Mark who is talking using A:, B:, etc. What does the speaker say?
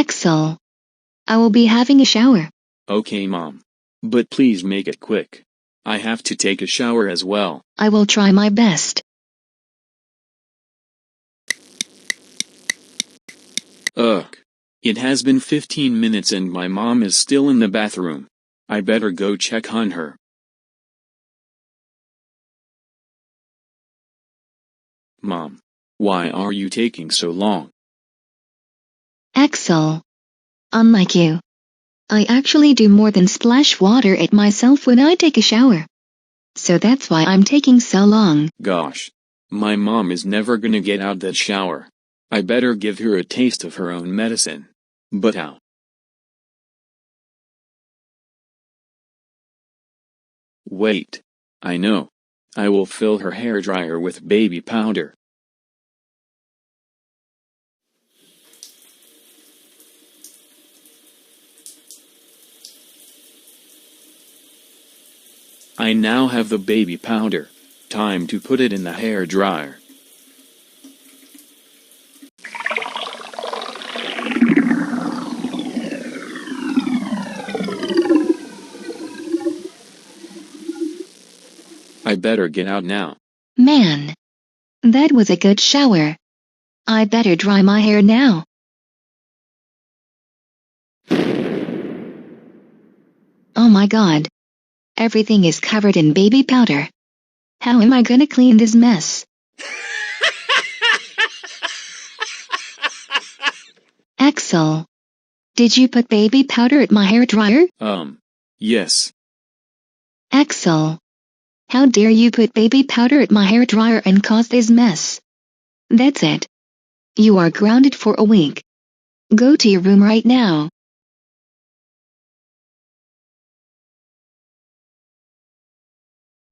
A: Axel, I will be having a shower.
B: Okay, Mom. But please make it quick. I have to take a shower as well.
A: I will try my best.
B: Ugh. It has been 15 minutes and my mom is still in the bathroom. I better go check on her. Mom, why are you taking so long?
A: Axel, unlike you, I actually do more than splash water at myself when I take a shower. So that's why I'm taking so long.
B: Gosh. My mom is never gonna get out that shower. I better give her a taste of her own medicine. But how? Wait. I know. I will fill her hairdryer with baby powder. I now have the baby powder. Time to put it in the hairdryer. I better get out now.
A: Man, that was a good shower. I better dry my hair now. Oh my god. Everything is covered in baby powder. How am I gonna clean this mess? Axel, did you put baby powder at my hairdryer?
B: Yes.
A: Axel, how dare you put baby powder at my hairdryer and cause this mess? That's it. You are grounded for a week. Go to your room right now.